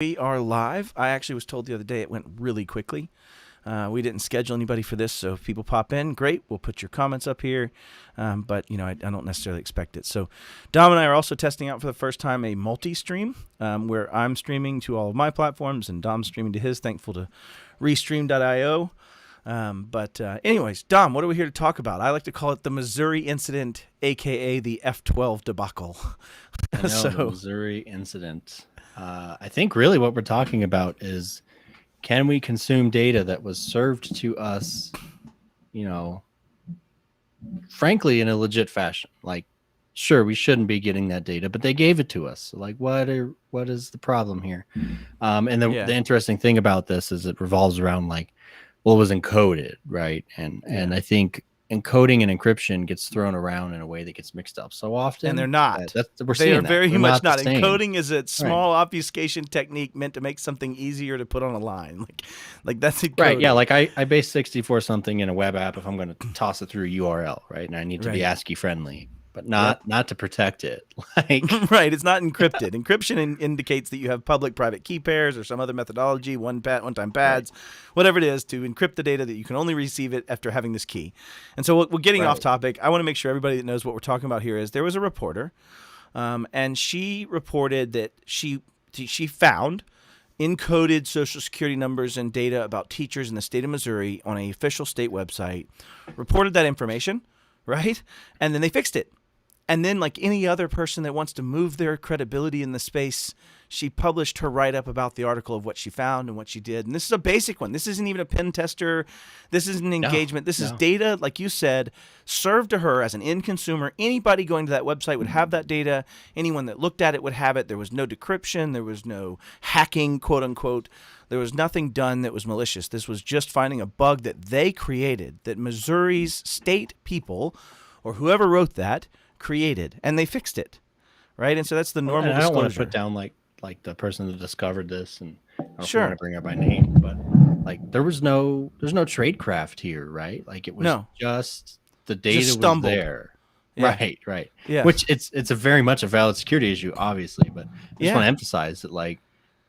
We are live. I actually was told the other day it went really quickly. We didn't schedule anybody for this, so if people pop in, great. We'll put your comments up here, but I don't necessarily expect it. So Dom and I are also testing out for the first time a multi-stream where I'm streaming to all of my platforms and Dom's streaming to his, thankful to Restream.io. Anyways, Dom, what are we here to talk about? I like to call it the Missouri incident, a.k.a. the F12 debacle. I know, the Missouri incident. I think really what we're talking about is, can we consume data that was served to us, frankly, in a legit fashion? Like, sure, we shouldn't be getting that data, but they gave it to us. So, like, what is the problem here? The interesting thing about this is it revolves around, like, well, it was encoded, right? And I think encoding and encryption gets thrown around in a way that gets mixed up so often, and they're not. They are very much not. Encoding is a small right. obfuscation technique meant to make something easier to put on a line. Like that's encoding. Right. Yeah. Like I base 64 something in a web app if I'm going to toss it through a URL, right? And I need to be ASCII friendly, but not to protect it. Like right. It's not encrypted. Encryption indicates that you have public-private key pairs or some other methodology, one-time pads, whatever it is, to encrypt the data that you can only receive it after having this key. And so we're getting off topic. I want to make sure everybody that knows what we're talking about here is there was a reporter, and she reported that she found encoded Social Security numbers and data about teachers in the state of Missouri on an official state website, reported that information, right? And then they fixed it. And then, like any other person that wants to move their credibility in the space, she published her write-up about the article of what she found and what she did. And this is a basic one. This isn't even a pen tester. This isn't engagement. This is data, like you said, served to her as an end consumer. Anybody going to that website would have that data. Anyone that looked at it would have it. There was no decryption. There was no hacking, quote unquote. There was nothing done that was malicious. This was just finding a bug that they created, that Missouri's state people, or whoever wrote that, created, and they fixed it, right? And so that's the normal disclosure. I don't want to put down like the person that discovered this, and I don't want to bring up my name, but like there's no tradecraft here, right? Like it was just the data was there. Right. Yeah. Which it's a very much a valid security issue, obviously, but I just want to emphasize that like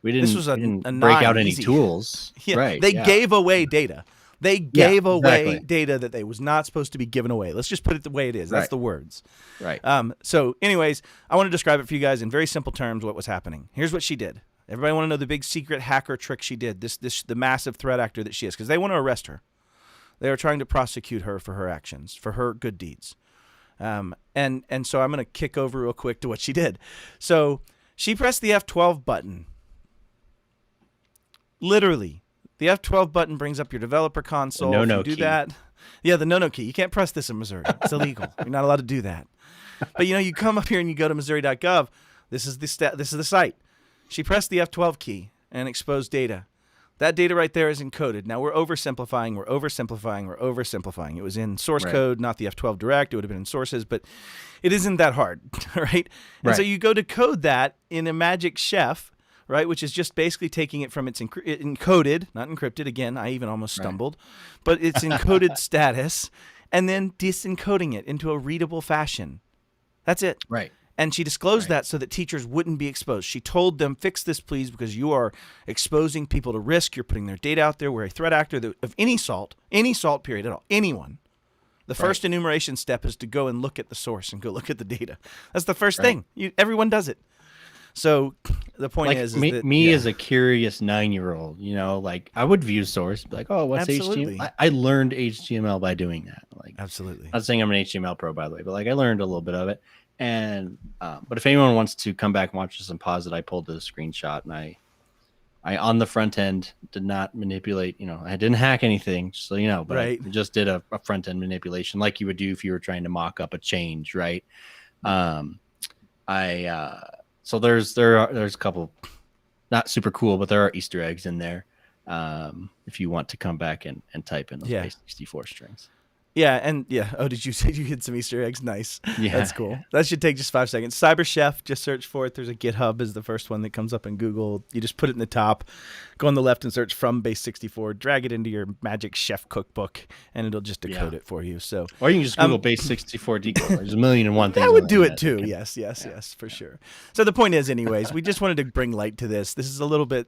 we didn't break out any tools. Right. They gave away data. They gave away data that they was not supposed to be given away. Let's just put it the way it is. That's the words. Right. So anyways, I want to describe it for you guys in very simple terms what was happening. Here's what she did. Everybody want to know the big secret hacker trick she did, the massive threat actor that she is, because they want to arrest her. They are trying to prosecute her for her actions, for her good deeds. And so I'm going to kick over real quick to what she did. So she pressed the F12 button. Literally. The F12 button brings up your developer console. No key. That. Yeah, the no key. You can't press this in Missouri. It's illegal. You're not allowed to do that. But you come up here and you go to Missouri.gov. This is the site. She pressed the F12 key and exposed data. That data right there is encoded. Now we're oversimplifying. It was in source code, not the F12 direct. It would have been in sources, but it isn't that hard, right? And so you go to code that in a Magic Chef, right, which is just basically taking it from its encoded, not encrypted. Again, I even almost stumbled, but its encoded status, and then disencoding it into a readable fashion. That's it. Right. And she disclosed that so that teachers wouldn't be exposed. She told them, fix this, please, because you are exposing people to risk. You're putting their data out there. We're a threat actor of any salt period at all, anyone. The first enumeration step is to go and look at the source and go look at the data. That's the first thing. Everyone does it. So the point is that me as a curious 9-year-old, like I would view source, be like, oh, what's HTML? I learned HTML by doing that. Like, absolutely. I'm not saying I'm an HTML pro, by the way, but like I learned a little bit of it. And but if anyone wants to come back and watch this and pause it, I pulled the screenshot, and I on the front end did not manipulate. I didn't hack anything, just so you know, but I just did a front end manipulation like you would do if you were trying to mock up a change, right? So there's a couple, not super cool, but there are Easter eggs in there if you want to come back and type in those base 64 strings. Yeah, and yeah. Oh, did you say you hid some Easter eggs? Nice. Yeah, That's cool. That should take just 5 seconds. Cyber Chef, just search for it. There's a GitHub is the first one that comes up in Google. You just put it in the top, go on the left and search from Base64, drag it into your Magic Chef cookbook, and it'll just decode it for you. So, or you can just Google Base64 decode. There's a million and one things. I would do it too. Yes, for sure. So the point is, anyways, we just wanted to bring light to this. This is a little bit,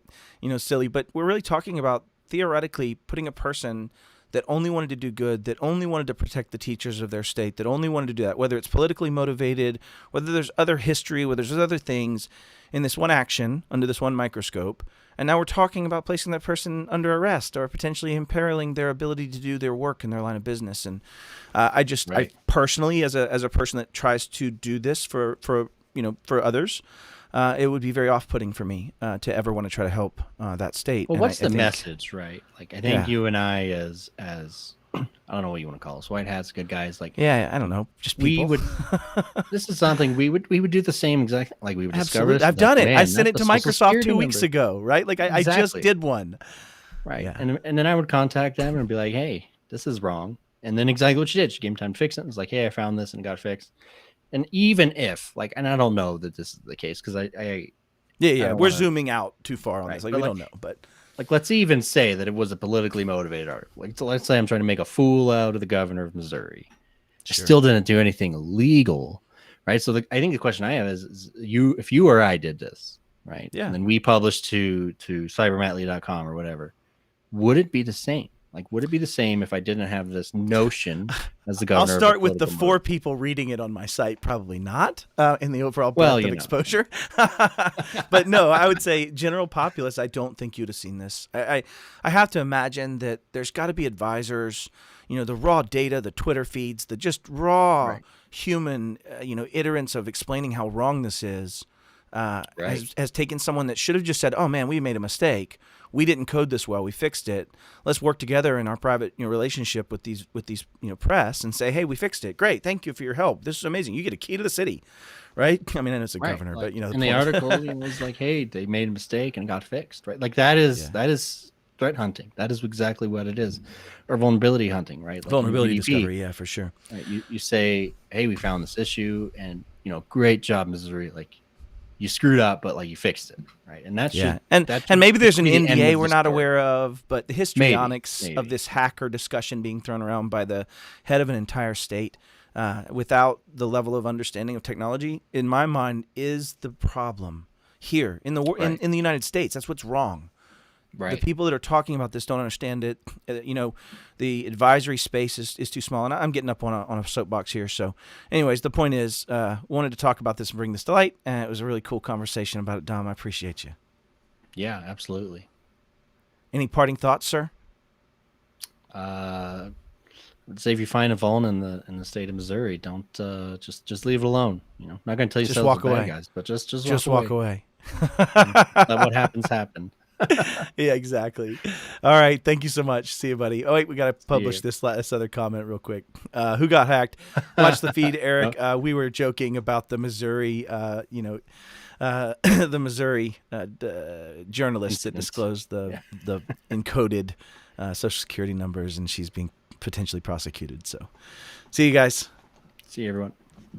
silly, but we're really talking about theoretically putting a person that only wanted to do good, that only wanted to protect the teachers of their state, that only wanted to do that, whether it's politically motivated, whether there's other history, whether there's other things in this one action under this one microscope. And now we're talking about placing that person under arrest or potentially imperiling their ability to do their work in their line of business. And I personally, as a person that tries to do this for others, it would be very off-putting for me to ever want to try to help that state. Well, what's the message, right? Like, I think you and I, as I don't know what you want to call us, white hats, good guys, like I don't know, just people. We would. This is something we would do the same exact. Like we would discover. I've done it. I sent it to Microsoft 2 weeks ago, right? Like I just did one. Right, and then I would contact them and be like, hey, this is wrong. And then exactly what she did, she gave me time to fix it. It was like, hey, I found this and it got fixed. And even if, like, and I don't know that this is the case because we're zooming out too far on this. Like, we don't know, but like, let's even say that it was a politically motivated article. Like, so let's say I'm trying to make a fool out of the governor of Missouri. Sure. I still didn't do anything illegal, right? So I think the question I have is if you or I did this, right? Yeah. And then we published to CyberMattLee.com or whatever, would it be the same? Like, would it be the same if I didn't have this notion as the governor? I'll start with the 4 people reading it on my site. Probably not in the overall breadth of exposure. But no, I would say general populace, I don't think you'd have seen this. I have to imagine that there's got to be advisors, the raw data, the Twitter feeds, the just raw human, iterants of explaining how wrong this is. Has taken someone that should have just said, oh man, we made a mistake. We didn't code this well. We fixed it. Let's work together in our private relationship with these press and say, hey, we fixed it. Great. Thank you for your help. This is amazing. You get a key to the city, right? I mean, I know it's a governor, but in the article it was like, hey, they made a mistake and got fixed, right? Like that is threat hunting. That is exactly what it is, or vulnerability hunting, right? Like vulnerability discovery, yeah, for sure. Right? You say, hey, we found this issue, and great job, Missouri. Like, you screwed up, but like you fixed it, right? And that should, and maybe there's an NDA we're not aware of, but the histrionics of this hacker discussion being thrown around by the head of an entire state without the level of understanding of technology, in my mind, is the problem here in the in the United States. That's what's wrong. Right. The people that are talking about this don't understand it. The advisory space is too small, and I'm getting up on a soapbox here. So, anyways, the point is, wanted to talk about this and bring this to light, and it was a really cool conversation about it, Dom. I appreciate you. Yeah, absolutely. Any parting thoughts, sir? I'd say if you find a vuln in the state of Missouri, don't just leave it alone. I'm not going to tell you just walk away, guys, but just walk away. Let what happens happen. Yeah, exactly. All right. Thank you so much. See you, buddy. Oh, wait, we got to publish this other comment real quick. Who got hacked? Watch the feed, Eric. We were joking about the Missouri, the Missouri journalist that disclosed the encoded Social Security numbers, and she's being potentially prosecuted. So see you guys. See you, everyone.